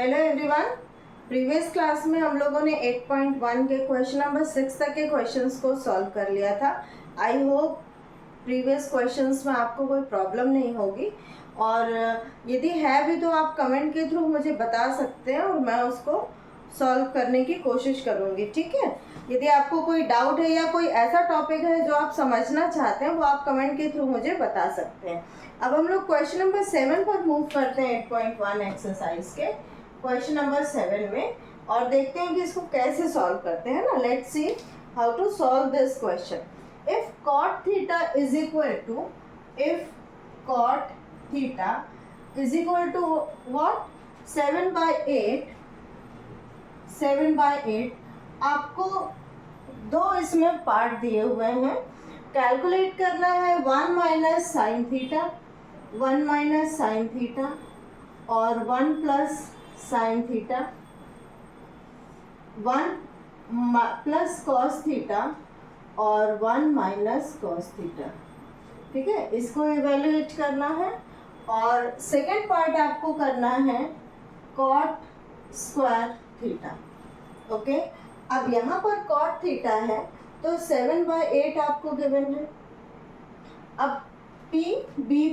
Hello everyone. Previous class में हम लोगों ने 8.1 के क्वेश्चन नंबर 6 तक के क्वेश्चंस को सॉल्व कर लिया था। आई होप प्रीवियस क्वेश्चंस में आपको कोई प्रॉब्लम नहीं होगी, और यदि है भी तो आप कमेंट के थ्रू मुझे बता सकते हैं और मैं उसको सॉल्व करने की कोशिश करूँगी, ठीक है। यदि आपको कोई डाउट है या कोई ऐसा टॉपिक है जो आप समझना चाहते हैं वो आप कमेंट के थ्रू मुझे बता सकते हैं। अब हम लोग क्वेश्चन नंबर 7 पर मूव करते हैं 8.1 एक्सरसाइज के क्वेश्चन नंबर 7 में, और देखते हैं कि इसको कैसे सॉल्व करते हैं ना। Let's see how to solve this question. If cot theta is equal to what 7/8 आपको दो इसमें पार्ट दिए हुए हैं। कैलकुलेट करना है 1 माइनस साइन थीटा और 1 plus sine theta, 1 plus cos theta और 1 माइनस कॉस थीटा, ठीक है। इसको इवेल्युएट करना है। और सेकेंड पार्ट आपको करना है कॉट स्क्वायर थीटा, ओके। अब यहाँ पर कॉट थीटा है तो 7/8 आपको गिवन है। अब P B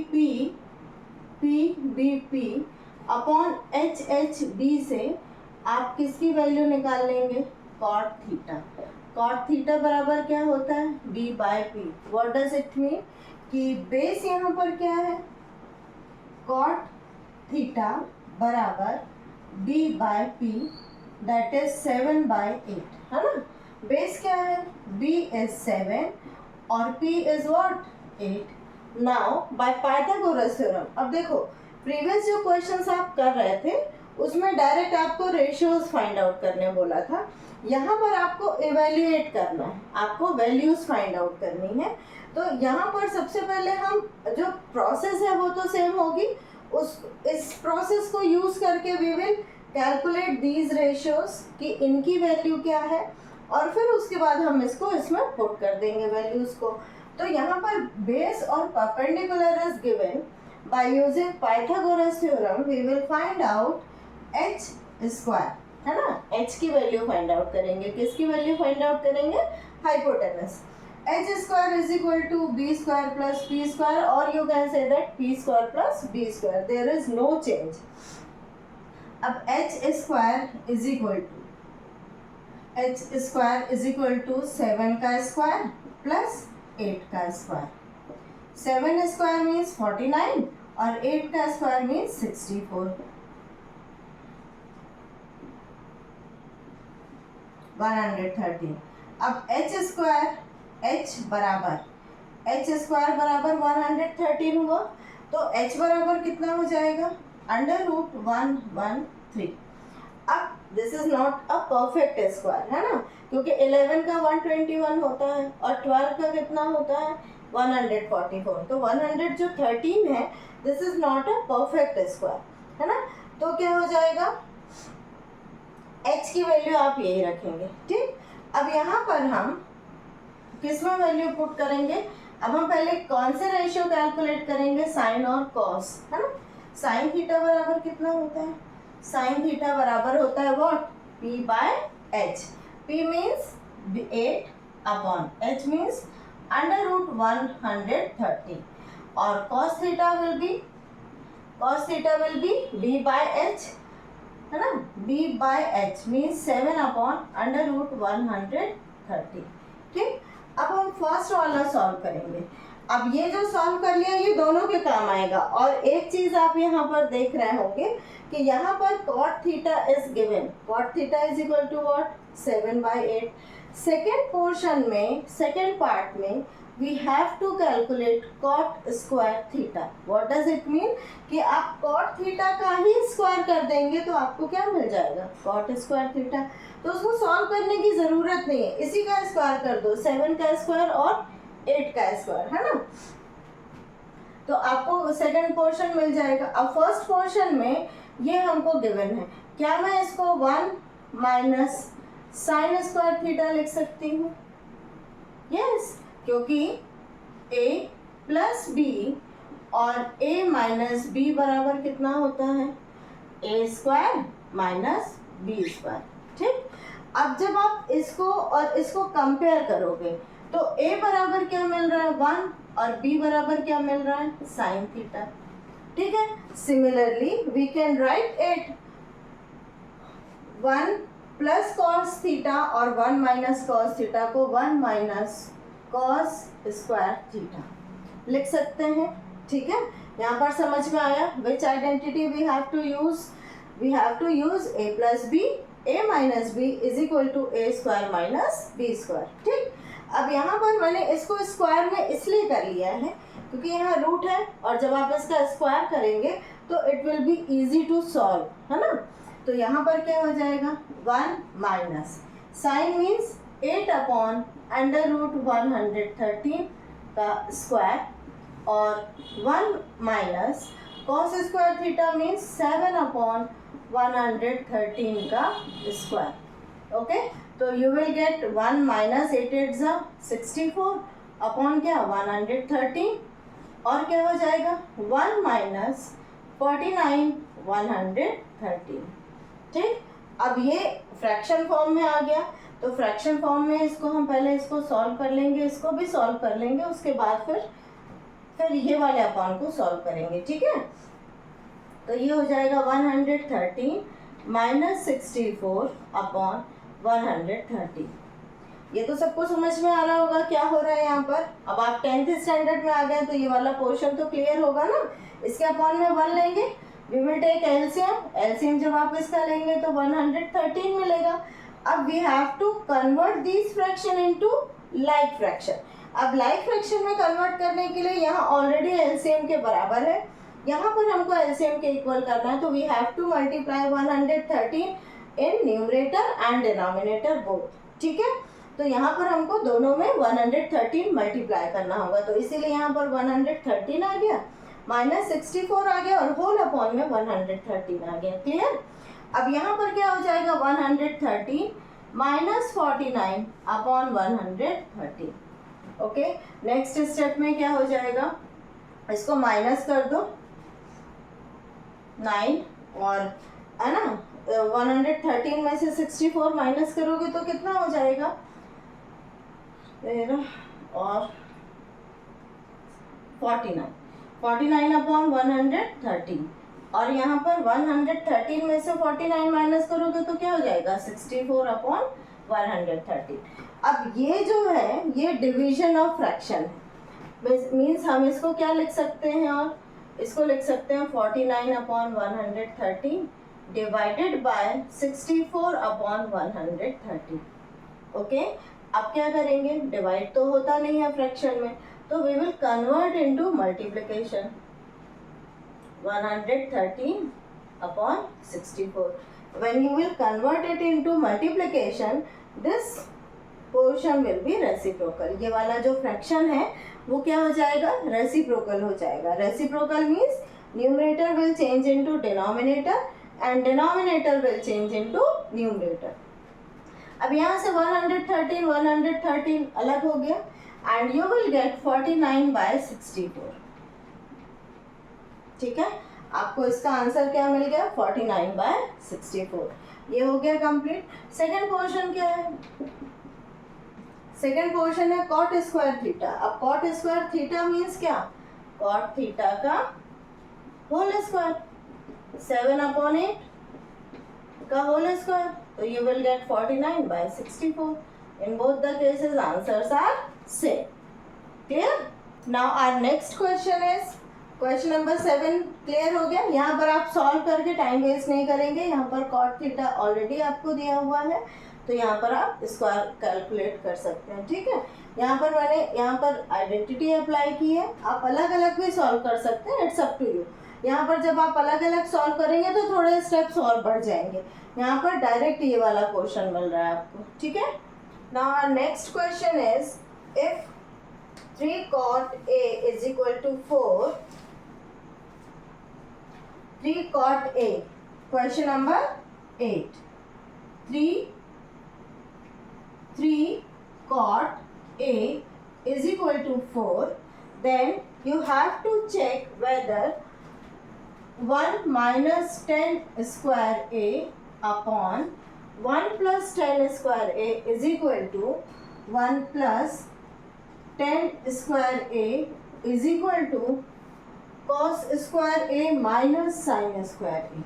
P upon H B से आप किसकी वैल्यू निकाल लेंगे? Cot theta. कॉट थीटा बराबर क्या होता है? B by P. What does it mean कि बेस यहाँ पर क्या है? कॉट थीटा बराबर B by P, that is 7/8, है ना। बेस क्या है? b इज 7 और p is what? 8। Now by Pythagoras theorem, अब देखो प्रीवियस जो क्वेश्चंस आप कर रहे थे उसमें डायरेक्ट आपको रेशियोज फाइंड आउट करने बोला था। यहाँ पर आपको इवेल्युएट करना है, आपको वैल्यूज फाइंड आउट करनी है। तो यहाँ पर सबसे पहले हम जो प्रोसेस है वो तो सेम होगी, इस प्रोसेस को यूज करके we will calculate these ratios कि इनकी वैल्यू क्या है, और फिर उसके बाद हम इसको इसमें पुट कर देंगे वैल्यूज को। तो यहाँ पर बेस और perpendicular is given by using Pythagoras theorem. We will find out h square, है ना। h की वैल्यू फाइंड आउट करेंगे। किसकी वैल्यू फाइंड आउट करेंगे? Hypotenuse. h square is equal to B square plus P square, और you can say that P square plus B square, there is no change. अब h square is equal to 7 का square plus 8 का square. 7 square means 49 और 8 का square means 64, 113। अब h square बराबर 113 हुआ, तो h बराबर कितना हो जाएगा? √113। अब this is not a perfect square, है ना, क्योंकि 11 का 121 होता है और 12 का कितना होता है? 144। तो 100 जो 13 है, this is not a perfect square, है ना। तो क्या हो जाएगा? h की वैल्यू आप यही रखेंगे, ठीक। अब यहाँ पर हम किसमें वैल्यू पुट करेंगे? अब हम पहले कौन से रेशियो कैलकुलेट करेंगे? साइन और कॉस, है ना। साइन थीटा बराबर कितना होता है? साइन थीटा बराबर होता है what? p by h। p means 8 upon h means √130, और cos theta will be b by h, है ना। b by h means 7 upon √130, ठीक। अब हम फर्स्ट वाला सॉल्व करेंगे। अब ये जो सॉल्व कर लिया ये दोनों के काम आएगा। और एक चीज आप यहाँ पर देख रहे होंगे कि यहाँ पर cot theta is given. cot theta is equal to what? 7/8। Second portion में, सेकेंड पार्ट में we have to calculate cot square theta. What does it mean? कि आप cot theta का ही स्क्वायर कर देंगे तो आपको क्या मिल जाएगा? cot square theta। तो उसको सॉल्व करने की जरूरत नहीं है, इसी का स्क्वायर कर दो, 7 का स्क्वायर और 8 का स्क्वायर, है ना। तो आपको सेकंड पोर्शन मिल जाएगा। अब फर्स्ट पोर्शन में ये हमको गिवन है, क्या मैं इसको 1 माइनस साइन स्क्वायर थीटा लिख सकती हूँ? यस, क्योंकि a प्लस बी और a माइनस बी बराबर कितना होता है? a square minus B square. ठीक, अब जब आप इसको और इसको कंपेयर करोगे तो a बराबर क्या मिल रहा है 1 और b बराबर क्या मिल रहा है साइन थीटा। ठीक है, similarly we can write it 1 plus cos theta और 1 माइनस कॉस थीटा को 1 माइनस कॉस स्क्वायर थीटा लिख सकते हैं। ठीक है, यहाँ पर समझ में आया which identity we have to use, we have to use a plus B, a minus B is equal to a square minus B square. ठीक, अब यहाँ पर मैंने इसको स्क्वायर में इसलिए कर लिया है क्योंकि यहाँ रूट है और जब आप इसका स्क्वायर करेंगे तो it will be easy to solve, है ना। तो यहाँ पर क्या हो जाएगा 1 minus sine means 8 upon under root 113 का स्क्वायर और 1 minus cos square theta means 7 upon 113 का स्क्वायर। ओके, तो you will get 1 minus 8 8 64 upon क्या 113 और क्या हो जाएगा 1 माइनस 49 113। ठीक, अब ये फ्रैक्शन फॉर्म में आ गया, तो फ्रैक्शन फॉर्म में इसको हम पहले इसको सॉल्व कर लेंगे, इसको भी सॉल्व कर लेंगे, उसके बाद फिर ये वाले अपॉन को सॉल्व करेंगे। ठीक है, तो ये हो जाएगा 113 माइनस 64 अपॉन 130। ये तो सबको समझ में आ रहा होगा क्या हो रहा है यहाँ पर। अब आप 10th स्टैंडर्ड में आ गए तो ये वाला पोर्शन तो क्लियर होगा ना। इसके अपॉन में 1 लेंगे, we will take LCM, LCM जब आप इसका लेंगे तो 113 मिलेगा। अब we have to convert this fraction into like fraction. अब लाइक फ्रैक्शन में कन्वर्ट करने के लिए यहाँ ऑलरेडी एलसीएम के बराबर है, यहाँ पर हमको एलसीएम के इक्वल करना है, तो we have to multiply 113 in numerator and denominator both. ठीक है, तो यहाँ पर हमको दोनों में 113 मल्टीप्लाई करना होगा, तो इसीलिए यहाँ पर 113 आ गया, माइनस 64 आ गया और होल अपॉन में 113 आ गया। क्लियर। अब यहाँ पर क्या हो जाएगा 113 minus 49 upon 113। Okay, next step में क्या हो जाएगा, इसको माइनस कर दो 9 और है ना 113 में से 64 माइनस करोगे तो कितना हो जाएगा 13 और 49 अपॉन 113 और यहाँ पर 113 में से 49 माइनस करोगे तो क्या हो जाएगा 64 अपॉन 113। अब ये जो है ये डिवीजन ऑफ फ्रैक्शन मीन्स हम इसको क्या लिख सकते हैं, और इसको लिख सकते हैं 49 upon 113 divided by 64 upon 130। Okay, अब क्या करेंगे, डिवाइड तो होता नहीं है फ्रैक्शन में, तो we will convert into multiplication 113 upon 64. When you will convert it into multiplication, this portion will be reciprocal. ये वाला जो फ्रैक्शन है वो क्या हो जाएगा, रेसिप्रोकल हो जाएगा। Reciprocal means numerator will change into denominator and denominator will change into numerator. अब यहाँ से 113 अलग हो गया and you will get 49 by 64. ठीक है, आपको इसका आंसर क्या मिल गया 49 by 64। ये हो गया कंप्लीट। सेकंड पोर्शन क्या है, सेकंड पोर्शन है कॉट स्क्वायर थीटा। अब कॉट स्क्वायर थीटा मीन्स क्या, कॉट थीटा का होल स्क्वायर 7 अपॉन 8 का होल स्क्वायर, तो you will get 49 by 64। In both the cases answers are same. Clear. Now our next question is question number 7। Clear हो गया। यहाँ पर आप solve करके टाइम वेस्ट नहीं करेंगे, यहाँ पर कॉट थीटा ऑलरेडी आपको दिया हुआ है, तो यहाँ पर आप स्क्वायर कैलकुलेट कर सकते हैं। ठीक है, यहाँ पर मैंने यहाँ पर आइडेंटिटी अप्लाई की है, आप अलग अलग भी सॉल्व कर सकते हैं, इट्स अप टू यू। यहाँ पर जब आप अलग अलग सॉल्व करेंगे तो थोड़े स्टेप्स और बढ़ जाएंगे। यहाँ पर डायरेक्ट ये वाला क्वेश्चन मिल रहा है आपको। ठीक है, now our next question is if 3 cot A is equal to 4, 3 cot A, question number 8, 3 cot A is equal to 4, then you have to check whether 1 minus 10 square a upon 1 plus 10 square a is equal to 1 plus 10 square a is equal to cos square a minus sin square a.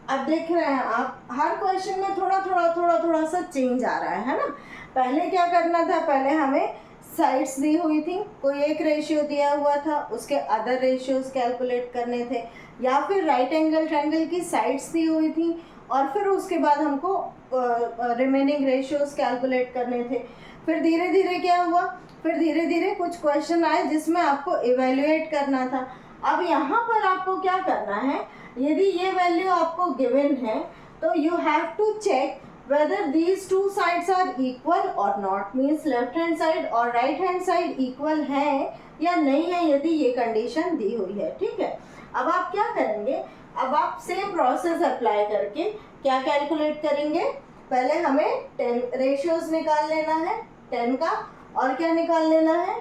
अब देख रहे हैं आप, हर question में थोड़ा सा change आ रहा है ना। पहले क्या करना था, पहले हमें साइड्स दी हुई थी, कोई एक रेशियो दिया हुआ था, उसके अदर रेशियोज कैलकुलेट करने थे, या फिर राइट एंगल ट्रायंगल की साइड्स दी हुई थी और फिर उसके बाद हमको रिमेनिंग रेशियोज कैलकुलेट करने थे। फिर धीरे धीरे क्या हुआ, फिर धीरे धीरे कुछ क्वेश्चन आए जिसमें आपको इवेल्युएट करना था। अब यहाँ पर आपको क्या करना है, यदि ये वैल्यू आपको गिवन है तो you have to check whether these two sides are equal or not, means left hand side और राइट हैंड साइड इक्वल है या नहीं है, यदि ये कंडीशन दी हुई है। ठीक है, अब आप क्या करेंगे, अब आप सेम प्रोसेस अप्लाई करके क्या कैलकुलेट करेंगे, पहले हमें 10 रेशियोज निकाल लेना है 10 का, और क्या निकाल लेना है,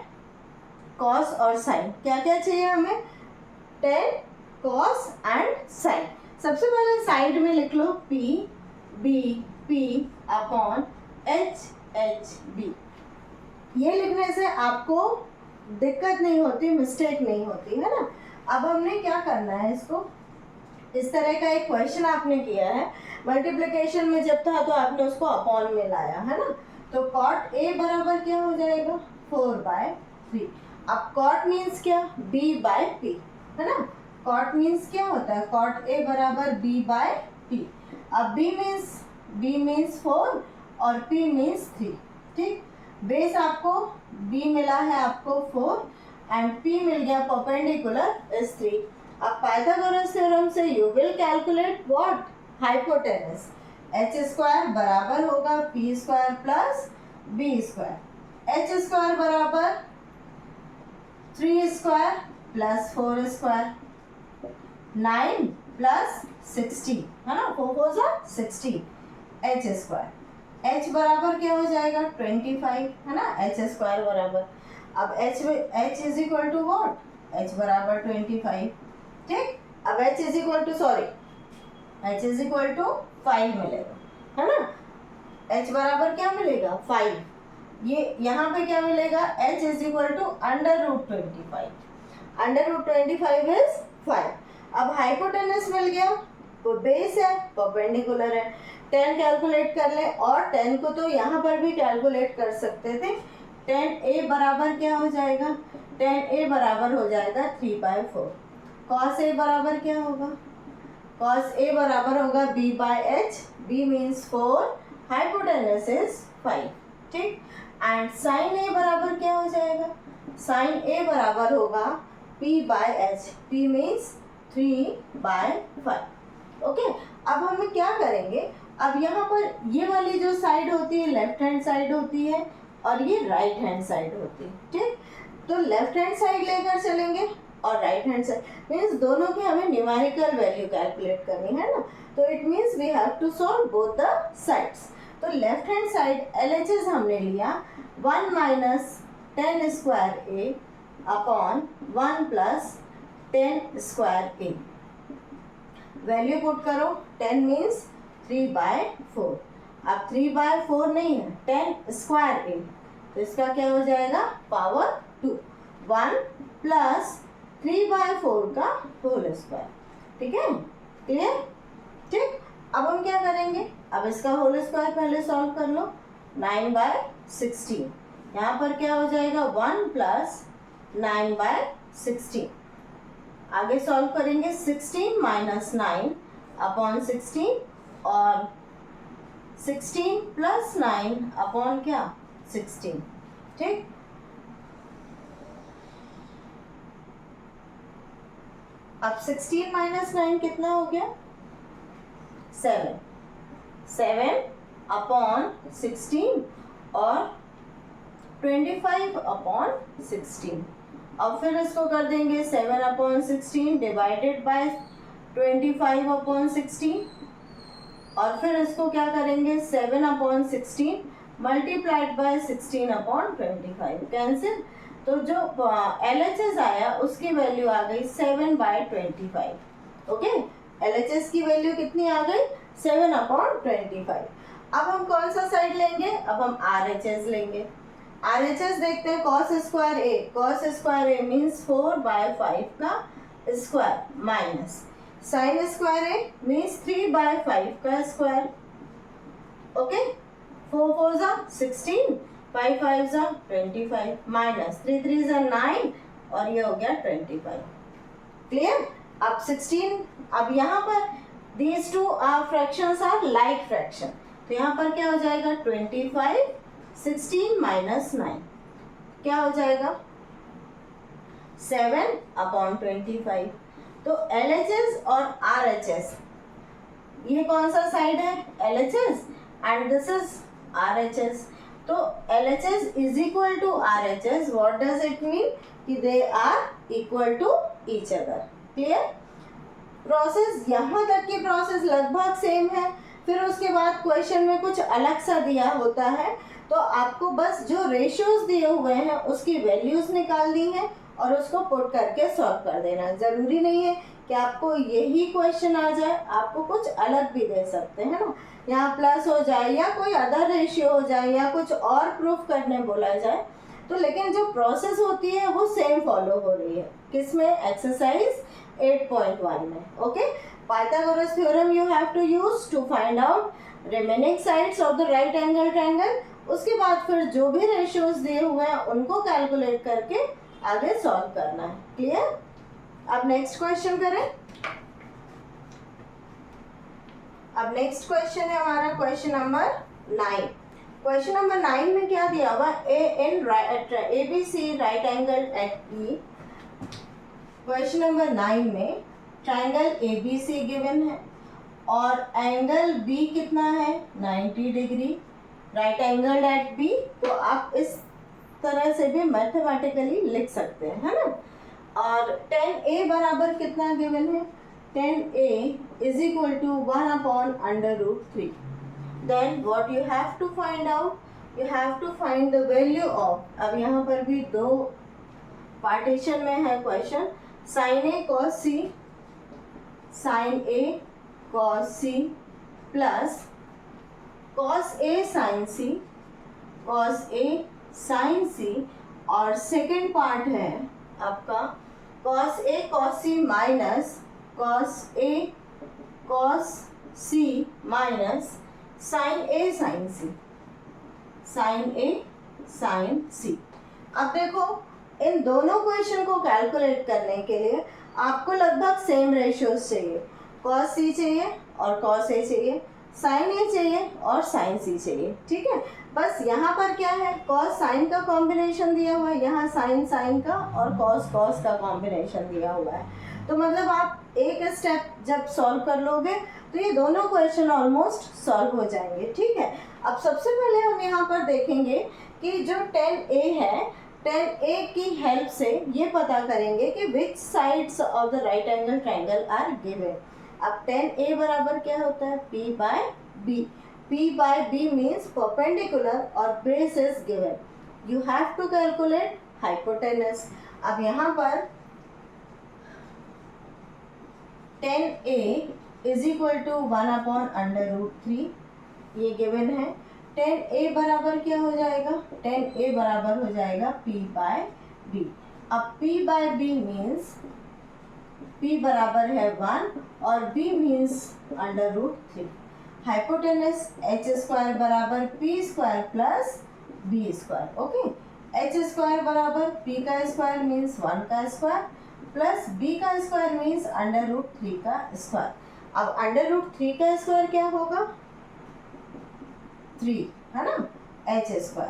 कॉस और साइन। क्या क्या चाहिए हमें, 10 कॉस एंड साइन। सबसे पहले साइड में लिख लो P B P upon H H B. ये लिखने से आपको दिक्कत नहीं होती, मिस्टेक नहीं होती है ना। अब हमने क्या करना है, इसको इस तरह का एक क्वेश्चन आपने किया है, मल्टीप्लिकेशन में जब था तो आपने उसको अपॉन में लाया है ना, तो कॉट ए बराबर क्या हो जाएगा 4/3। अब कॉट मीन्स क्या, b बाय p है ना, कॉट मीन्स क्या होता है, कॉट ए बराबर b बाय p। अब b मीन्स 4 और p मीन्स 3। ठीक, बेस आपको b मिला है आपको 4 एंड p मिल गया परपेंडिकुलर इज 3। अब पाइथागोरस थ्योरम से you will calculate what, hypotenuse. h square बराबर होगा p square plus b square. h square बराबर 3 स्क्वायर प्लस 4 स्क्वायर, 9 प्लस 16 है ना, 4 4 16 h स्क्वायर। h बराबर क्या हो जाएगा 25 है ना, h स्क्वायर बराबर, अब h is equal to what, h बराबर 25। ठीक, अब h is equal to h is equal to 5 मिलेगा है ना, h बराबर क्या मिलेगा 5। ये यहाँ पे क्या मिलेगा, h is equal to √25, √25 is 5। अब हाइपोटेनस मिल गया, तो बेस है परपेंडिकुलर है, 10 कैलकुलेट कर ले, और 10 को तो यहाँ पर भी कैलकुलेट कर सकते थे। 10a बराबर क्या हो जाएगा, 10a बराबर हो जाएगा 3/4। cos a बराबर क्या होगा, cos a बराबर होगा b by h, b means 4, hypotenuse is 5। ठीक, एंड sin a बराबर क्या हो जाएगा, sin a बराबर होगा p by h, p means 3/5। Okay, अब हमें क्या करेंगे, अब यहाँ पर ये वाली जो साइड होती है लेफ्ट हैंड साइड होती है और ये राइट हैंड साइड होती है। ठीक, तो लेफ्ट हैंड साइड लेकर चलेंगे और राइट हैंड साइड, मीन्स दोनों की हमें न्यूमेरिकल वैल्यू कैलकुलेट करनी है ना, तो it means we have to solve both the sides. तो लेफ्ट हैंड साइड LHS हमने लिया 1 minus 10 square a upon 1 plus 10 square a। Value put करो, 10 मीन्स 3/4। अब 3/4 नहीं है, 10 स्क्वायर a, तो इसका क्या हो जाएगा पावर 2, 1 प्लस 3/4 का होल स्क्वायर। ठीक है, क्लियर। ठीक, अब हम क्या करेंगे, अब इसका होल स्क्वायर पहले सॉल्व कर लो, 9/16। यहाँ पर क्या हो जाएगा 1 प्लस 9/16। आगे सॉल्व करेंगे 16 माइनस 9 अपॉन 16 और 16 प्लस 9 अपॉन क्या 16। ठीक, अब 16 माइनस 9 कितना हो गया 7, 7 अपॉन 16 और 25 अपॉन 16। अब फिर इसको कर देंगे 7 अपॉन 16 डिवाइडेड बाय 25 अपॉन 16, और फिर इसको क्या करेंगे 7 upon 16 multiplied by 16 upon 25, cancel, तो जो LHS आया उसकी वैल्यू आ गई 7/25। ओके, LHS की वैल्यू कितनी आ गई 7/25। अब हम कौन सा साइड लेंगे, अब हम RHS लेंगे। RHS देखते हैं, cos स्क्वायर ए, cos स्क्वायर ए मीन्स 4/5 का स्क्वायर माइनस साइन स्क्वायर ए मीन्स 3/5 का स्क्वायर। ओके, 4 4 जा 16, 5 5 जा 25 माइनस 3 3 जा 9 और ये हो गया 25। क्लियर। अब 16, अब यहाँ पर these two fractions are like fraction, तो यहाँ पर क्या हो जाएगा 25, 16 माइनस 9 क्या हो जाएगा 7/25। तो LHS और RHS, ये कौन सा साइड है LHS and this is RHS। तो LHS is equal to RHS, what does it mean कि they are equal to each other. Clear. Process, यहाँ तक की प्रोसेस लगभग सेम है। फिर उसके बाद क्वेश्चन में कुछ अलग सा दिया होता है, तो आपको बस जो रेशियोज दिए हुए हैं उसकी वैल्यूज निकालनी है और उसको पुट करके सॉल्व कर देना। ज़रूरी नहीं है कि आपको यही क्वेश्चन आ जाए, आपको कुछ अलग भी दे सकते हैं ना, यहाँ प्लस हो जाए या कोई अदर रेशियो हो जाए या कुछ और प्रूफ करने बोला जाए, तो लेकिन जो प्रोसेस होती है वो सेम फॉलो हो रही है। किसमें, एक्सरसाइज 8.1 में। Okay, Pythagoras theorem you have to use to find out remaining sides of the right angle triangle. उसके बाद फिर जो भी रेशियोज दिए हुए हैं उनको कैलकुलेट करके आगे सॉल्व करना है। क्लियर। अब नेक्स्ट क्वेश्चन करें। अब नेक्स्ट क्वेश्चन है हमारा क्वेश्चन नंबर 9। क्वेश्चन नंबर 9 में क्या दिया हुआ, ABC right angle at E। Question number 9 में ट्राइंगल ABC गिवन है और एंगल B कितना है 90 degree, right angle at B। तो आप इस तरह से भी मैथमेटिकली लिख सकते हैं, है ना। और 10A बराबर कितना गिवन है, 10A is equal to 1/√3। Then what you have to find out, you have to find the value of, अब यहाँ पर भी दो पार्टीशन में है question, sin A cos C, sin A cos C plus cos A sin C, cos A sin C, और second part है आपका cos A cos C minus cos A cos C minus sin A sin C, sin A sin C। अब देखो इन दोनों question को calculate करने के लिए आपको लगभग सेम रेशियोज चाहिए, cos C चाहिए और cos A चाहिए, sin A चाहिए और sin C चाहिए। ठीक है, बस यहाँ पर क्या है, cos sin का कॉम्बिनेशन दिया हुआ है, यहाँ sin sin का और cos cos का कॉम्बिनेशन दिया हुआ है। तो मतलब आप एक स्टेप जब सॉल्व कर लोगे तो ये दोनों क्वेश्चन ऑलमोस्ट सॉल्व हो जाएंगे। ठीक है, अब सबसे पहले हम यहाँ पर देखेंगे कि जो 10A है, 10A की हेल्प से ये पता करेंगे कि which sides of the right angle triangle are given. अब 10A बराबर क्या होता है, P/B। P/B मीन्स परपेंडिकुलर और base is given, you have to calculate hypotenuse. अब यहाँ पर 10A इज इक्वल टू 1/√3 ये गिवन है। 10A बराबर क्या हो जाएगा, 10A बराबर हो जाएगा P/B। अब P/B मीन्स P बराबर है 1 और B मीन्स √3। हाइपोटेनस h² बराबर P² plus B²। Okay, h² बराबर P का स्क्वायर मीन्स 1 का स्क्वायर प्लस B का स्क्वायर मीन्स √3 का स्क्वायर। अब √3 का स्क्वायर क्या होगा 3, है ना, h²।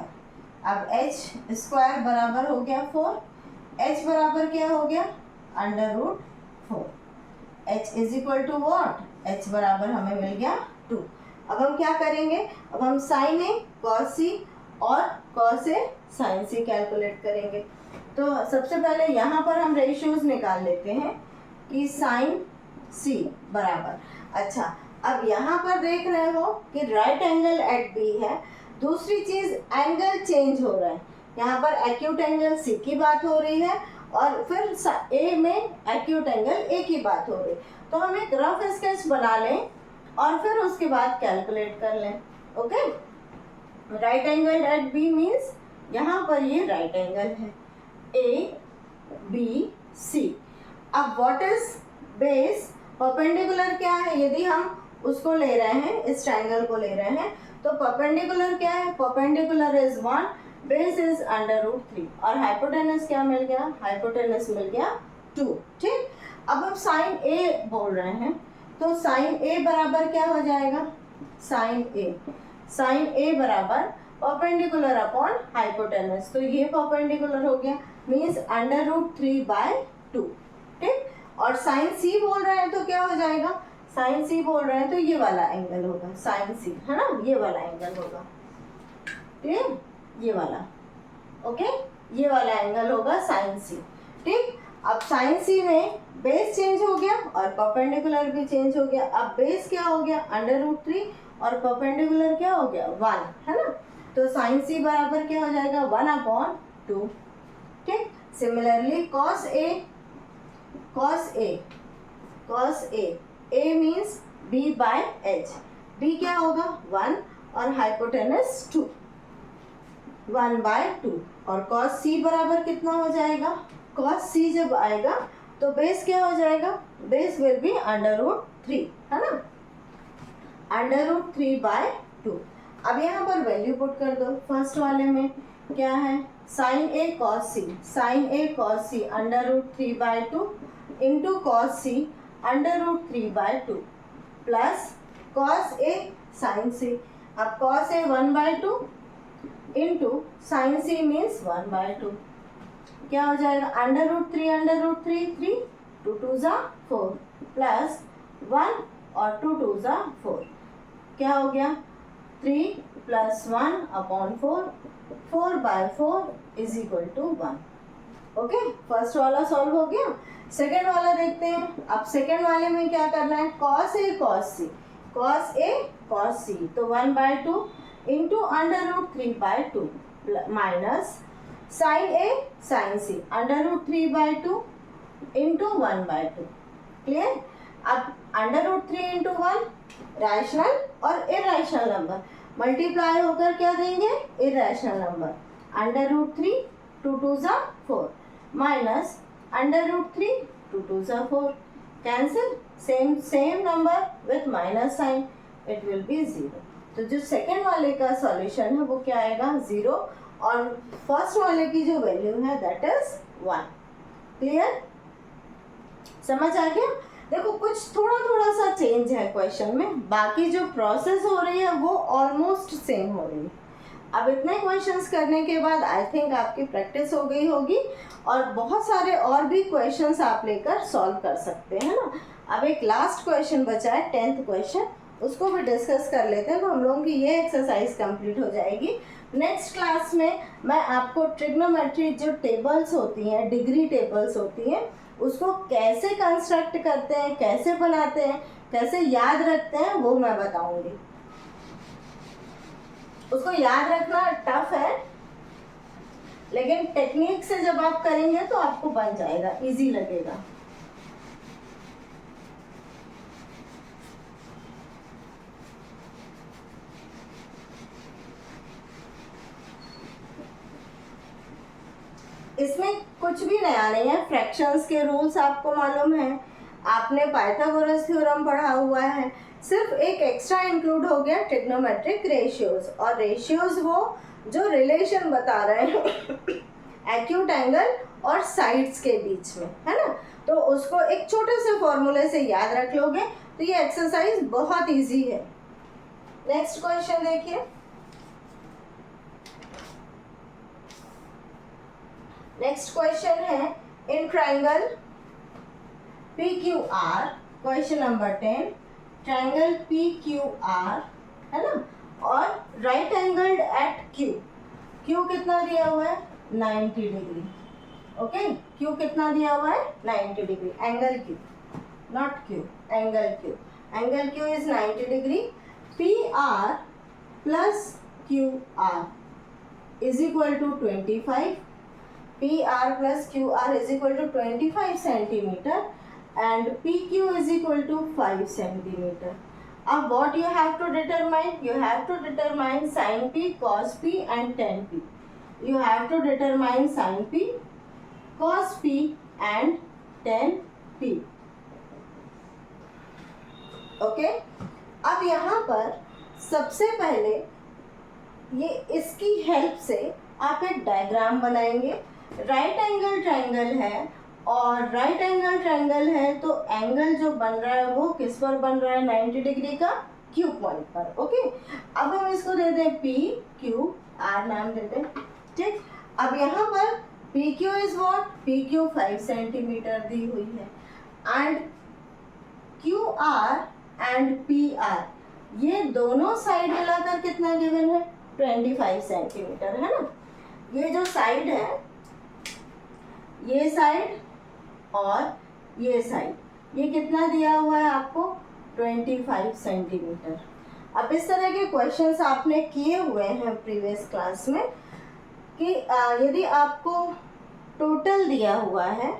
अब h² बराबर हो गया 4, h बराबर क्या हो गया √4। h is equal to what, h बराबर हमें मिल गया 2। अब हम क्या करेंगे, अब हम sin A cos C और cos A sin C calculate करेंगे। तो सबसे पहले यहाँ पर हम रेशियोज निकाल लेते हैं कि sin C बराबर, अच्छा अब यहाँ पर देख रहे हो कि राइट एंगल एट B है। दूसरी चीज एंगल चेंज हो रहा है, यहाँ पर एक्यूट एंगल सी की बात हो रही है और फिर ए में एक्यूट एंगल ए की बात हो रही है। तो हम एक रफ स्केच बना लें और फिर उसके बाद कैलकुलेट कर लें। Okay, right angle at B means यहाँ पर ये राइट एंगल है ए बी सी। अब व्हाट इज बेस? परपेंडिकुलर क्या है? यदि हम उसको ले रहे हैं, इस ट्रायंगल को ले रहे हैं, तो परपेंडिकुलर क्या है? परपेंडिकुलर इज 1, बेस इज √3 और हाइपोटेनस क्या मिल गया? हाइपोटेनस मिल गया 2। ठीक, अब हम साइन ए बोल रहे हैं, तो साइन ए बराबर क्या हो जाएगा? साइन ए बराबर परपेंडिकुलर अपॉन हाइपोटेनस, तो ये परपेंडिकुलर हो गया मीन्स √3/2। ठीक, और साइन सी बोल रहे हैं तो क्या हो जाएगा? साइन सी बोल रहे हैं तो ये वाला एंगल होगा साइन सी, है ना, ये वाला एंगल होगा। ठीक, ये वाला, ओके, ये वाला एंगल होगा साइन सी। ठीक, अब साइन सी में बेस चेंज हो गया और परपेंडिकुलर भी चेंज हो गया। अब बेस क्या हो गया? √3 और परपेंडिकुलर क्या हो गया? 1, है ना, तो साइन सी बराबर क्या हो जाएगा? 1/2। ठीक, similarly cos A means b/h, b क्या होगा? 1 और हाइपोटेनस 2, 1/2 और कॉस सी बराबर कितना हो जाएगा? कॉस सी जब आएगा तो बेस क्या हो जाएगा? बेस विल बी √3, है ना, √3/2। अब यहाँ पर वैल्यू पुट कर दो। फर्स्ट वाले में क्या है? Sign A cos C √3/2 into cos C √3/2 plus cos A sign सी। अब cos A 1/2 into sine C means 1/2, क्या हो जाएगा? √3 3, 2 2 ज़ा 4 प्लस 1 और 2 2 ज़ा 4, क्या हो गया? 3 + 1/4, 4/4 is equal to 1। Okay, first वाला सॉल्व हो गया। सेकेंड वाला देखते हैं। अब सेकेंड वाले में क्या करना है? कॉस ए कॉस सी, तो 1/2 इंटू √3/2 माइनस साइन ए साइन सी √3/2 इंटू 1/2। क्लियर? अब √3 इंटू 1 रैशनल और इरेशनल नंबर मल्टीप्लाई होकर क्या देंगे? Irrational number. √3 2 2 ज़ा 4 माइनस √3 2 2 ज़ा 4, cancel, same number with minus sign, it will be 0। तो जो सेकेंड वाले का सॉल्यूशन है वो क्या आएगा? 0 और फर्स्ट वाले की जो वैल्यू है दैट इज 1। क्लियर? समझ आ गया? देखो कुछ थोड़ा सा चेंज है क्वेश्चन में, बाकी जो प्रोसेस हो रही है वो ऑलमोस्ट सेम हो रही है। अब इतने क्वेश्चंस करने के बाद आई थिंक आपकी प्रैक्टिस हो गई होगी और बहुत सारे और भी क्वेश्चंस आप लेकर सॉल्व कर सकते हैं ना। अब एक लास्ट क्वेश्चन बचा है 10th क्वेश्चन, उसको भी डिस्कस कर लेते हैं, तो हम लोगों की ये एक्सरसाइज कंप्लीट हो जाएगी। नेक्स्ट क्लास में मैं आपको ट्रिग्नोमेट्री जो टेबल्स होती हैं, डिग्री टेबल्स होती हैं, उसको कैसे कंस्ट्रक्ट करते हैं, कैसे बनाते हैं, कैसे याद रखते हैं, वो मैं बताऊंगी। उसको याद रखना टफ है, लेकिन टेक्निक से जब आप करेंगे तो आपको बन जाएगा, इजी लगेगा। इसमें कुछ भी नया नहीं है, फ्रैक्शंस के रूल्स आपको मालूम है, आपने पाइथागोरस थ्योरम पढ़ा हुआ है, सिर्फ एक एक्स्ट्रा इंक्लूड हो गया ट्रिग्नोमेट्रिक रेशियोज, और रेशियोज वो जो रिलेशन बता रहे हैं एक्यूट एंगल और साइड्स के बीच में, है ना, तो उसको एक छोटे से फॉर्मूले से याद रख लोगे तो ये एक्सरसाइज बहुत इजी है। नेक्स्ट क्वेश्चन देखिए। नेक्स्ट क्वेश्चन है in triangle PQR, question number 10, triangle PQR है ना, और राइट एंगल्ड एट Q कितना दिया हुआ है? 90 डिग्री। ओके, Q कितना दिया हुआ है? 90 degree. Angle Q, not Q, angle Q is 90 degree. PR plus QR is equal to 25, P R plus Q R is equal to 25 centimetre and PQ is equal to 5 centimeter. What you have to determine? You have to determine sin P, cos P and tan P. You have to determine sin P, cos P and tan P. Okay? अब यहाँ पर सबसे पहले ये इसकी help से आप एक डायग्राम बनाएंगे. राइट एंगल ट्रायंगल है और राइट एंगल ट्रायंगल है तो एंगल जो बन रहा है वो किस पर बन रहा है? 90 डिग्री का क्यू पॉइंट पर. ओके, अब हम इसको दे दें पी क्यू आर नाम देते हैं. ठीक, अब यहाँ पर P Q is what? P Q 5 centimetre दी हुई है and Q R and P R ये दोनों साइड मिलाकर कितना गिवन है? 25 सेंटीमीटर है ना. ये जो साइड है, ये साइड और ये साइड, ये कितना दिया हुआ है आपको? 25 सेंटीमीटर. अब इस तरह के क्वेश्चंस आपने किए हुए हैं प्रीवियस क्लास में कि यदि आपको टोटल दिया हुआ है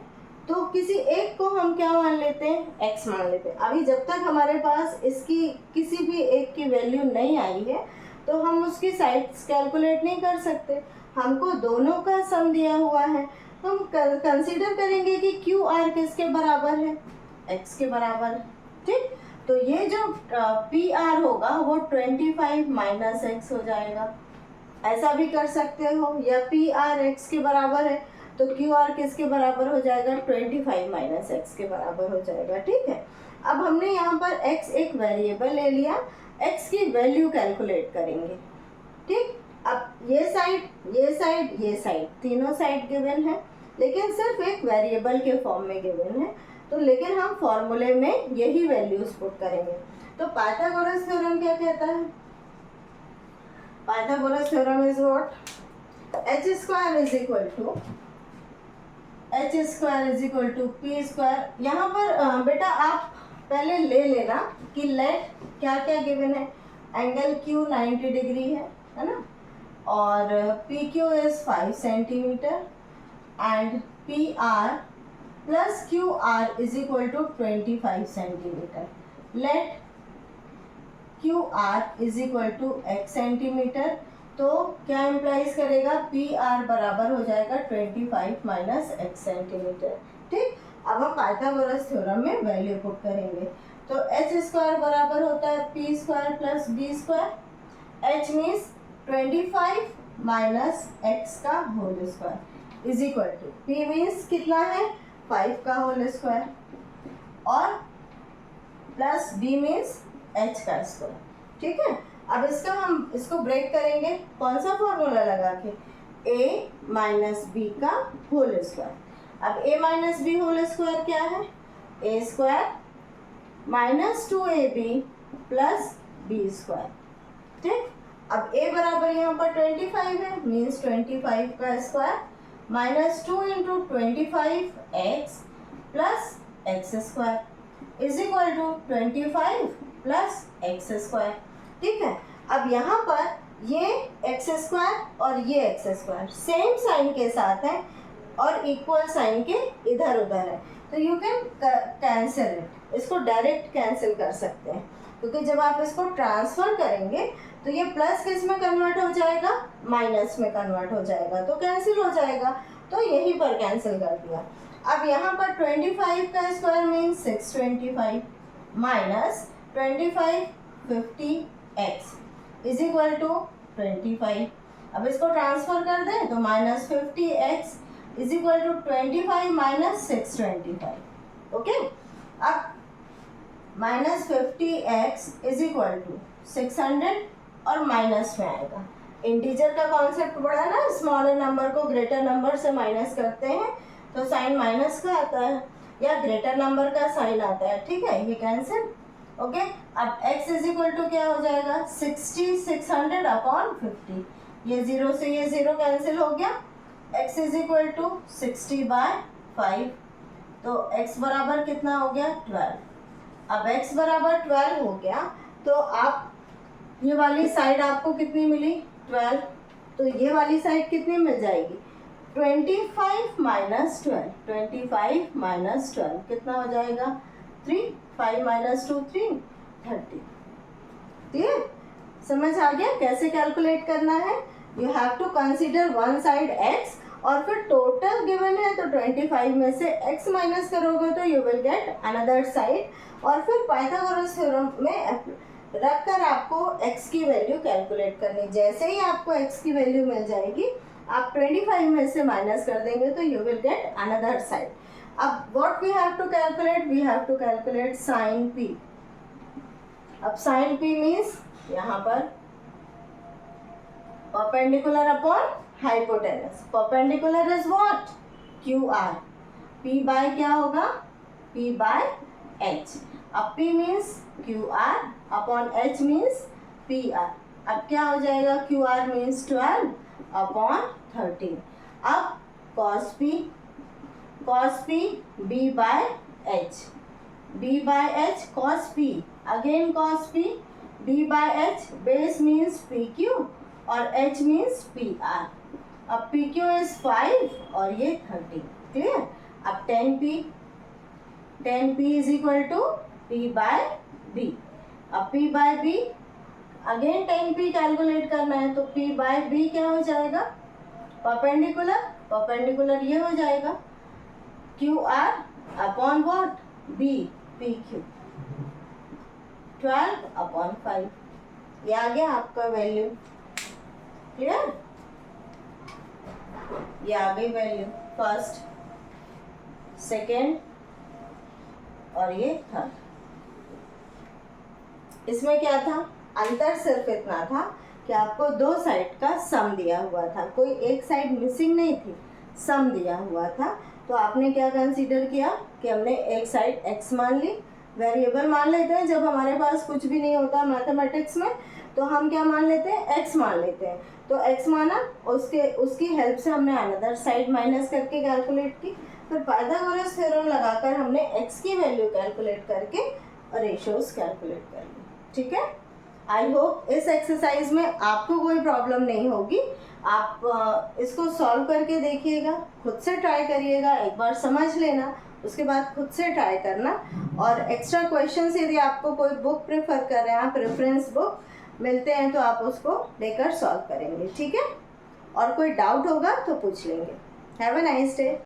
तो किसी एक को हम क्या मान लेते हैं? x मान लेते हैं. अभी जब तक हमारे पास इसकी किसी भी एक की वैल्यू नहीं आई है तो हम उसकी साइड्स कैलकुलेट नहीं कर सकते. हमको दोनों का सम दिया हुआ है. हम कंसीडर करेंगे कि क्यू आर किसके बराबर है? x के बराबर है. ठीक, तो ये जो पी आर होगा वो 25 माइनस एक्स हो जाएगा. ऐसा भी कर सकते हो. या पी आर एक्स के बराबर है तो क्यू आर किसके बराबर हो जाएगा? 25 माइनस एक्स के बराबर हो जाएगा. ठीक है, अब हमने यहाँ पर x एक वेरिएबल ले लिया. x की वैल्यू कैलकुलेट करेंगे. ठीक, अब ये साइड, ये साइड, ये साइड, तीनों साइड गिवन है लेकिन सिर्फ एक वेरिएबल के फॉर्म में गिवन है. तो लेकिन हम फॉर्मूले में यही वैल्यूज पुट करेंगे. तो पाइथागोरस थ्योरम क्या कहता है? Pythagoras theorem is what? h square is equal to P square. यहाँ पर बेटा आप पहले ले लेना कि लेट क्या क्या गिवन है. एंगल Q 90 डिग्री है ना, और P Q is 5 centimetre and P R plus Q R is equal to 25 centimetre. Let Q R is equal to x centimetre. तो क्या इम्प्लाइज करेगा? पी आर बराबर हो जाएगा 25 माइनस x सेंटीमीटर. ठीक, अब हम पाइथागोरस थ्योरम में वैल्यू पुट करेंगे. तो h स्क्वायर बराबर होता है P square plus B square. h means 25 minus x का whole square is equal to p means कितना है? 5 का होल स्क्वायर और प्लस b मीन्स h का स्क्वायर. ठीक है, अब हम इसको ब्रेक करेंगे. कौन सा फॉर्मूला लगा के? a माइनस बी का होल स्क्वायर. अब a minus B whole square क्या है? a square minus 2ab plus B square. ठीक, अब a बराबर यहाँ पर 25 है मीन्स 25 का square minus 2 into 25x plus X square is equal to 25 plus X square. ठीक है, अब यहाँ पर ये एक्स स्क्वायर और ये एक्स स्क्वायर सेम साइन के साथ है और इक्वल साइन के इधर उधर है. तो यू कैन कैंसिल इट. इसको डायरेक्ट कैंसिल कर सकते हैं क्योंकि जब आप इसको ट्रांसफर करेंगे तो ये प्लस किस में कन्वर्ट हो जाएगा? माइनस में कन्वर्ट हो जाएगा. तो कैंसिल हो जाएगा. तो यहीं पर कैंसिल कर दिया. अब यहाँ पर 25 का square means 625 minus 25 50x is equal to 25. अब इसको ट्रांसफर कर दें तो minus 50x is equal to 25 minus 625. Okay, अब minus 50x is equal to 600 और माइनस में आएगा. इंटीजर का कॉन्सेप्ट बड़ा ना, स्मॉलर नंबर को ग्रेटर नंबर से माइनस करते हैं तो साइन माइनस का आता है या ग्रेटर नंबर का साइन आता है. ठीक है, ये कैंसिल. ओके, अब x इज इक्वल टू क्या हो जाएगा? 60 600 अपॉन 50. ये 0 से ये 0 कैंसिल हो गया. x is equal to 60 by 5. तो x बराबर कितना हो गया? 12. अब x बराबर 12 हो गया तो आप ये वाली साइड आपको कितनी मिली? 12. तो ये वाली साइड कितनी मिल जाएगी 25 माइनस 12, 25 माइनस 12 कितना हो जाएगा 3, 5 माइनस 2 3, 30। क्लियर? समझ आ गया कैसे कैलकुलेट करना है? You have to consider one side x और फिर टोटल गिवन है तो 25 में से x माइनस करोगे तो you will get another side और फिर पाइथागोरस थ्योरम में रखकर आपको x की वैल्यू कैलकुलेट करनी। जैसे ही आपको x की वैल्यू मिल जाएगी आप 25 में से माइनस कर देंगे तो you will get another side. अब what we have to calculate? We have to calculate sine p। अब साइन p मीन्स यहाँ पर perpendicular upon hypotenuse. Perpendicular is what? QR। p by क्या होगा? p by h। अब p means QR upon h means PR। अब क्या हो जाएगा? QR means 12 upon 13। अब cos p b by h, b by h cos p, again cos p b by h, base means pq और h means pr। अब pq is 5 और ये 30। Clear? अब 10p is equal to p by b। अब p by b again 10p calculate करना है तो p by b क्या हो जाएगा? परपेंडिकुलर ये हो जाएगा QR upon what? b, pq, 12 upon 5। ये आ गया आपका वैल्यू। क्लियर? ये आ गई वैल्यू फर्स्ट, सेकेंड और ये थर्ड। इसमें क्या था? अंतर सिर्फ इतना था कि आपको दो साइड का सम दिया हुआ था, कोई एक साइड मिसिंग नहीं थी, सम दिया हुआ था। तो आपने क्या कंसीडर किया कि हमने एक साइड x मान ली। वेरिएबल मान लेते हैं जब हमारे पास कुछ भी नहीं होता मैथमेटिक्स में, तो हम क्या मान लेते हैं? x मान लेते हैं। तो x माना, उसकी हेल्प से हमने अनदर साइड माइनस करके कैलकुलेट की। फिर पाइथागोरस थ्योरम लगाकर हमने x की वैल्यू कैलकुलेट करके रेशियोज कैलकुलेट कर ली। ठीक है? आई होप इस एक्सरसाइज में आपको कोई प्रॉब्लम नहीं होगी। आप इसको सॉल्व करके देखिएगा, खुद से ट्राई करिएगा, एक बार समझ लेना, उसके बाद खुद से ट्राई करना। और एक्स्ट्रा क्वेश्चंस यदि आपको कोई बुक प्रेफर कर रहे हैं, आप रेफरेंस बुक मिलते हैं तो आप उसको लेकर सॉल्व करेंगे। ठीक है? और कोई डाउट होगा तो पूछ लेंगे। Have a nice day.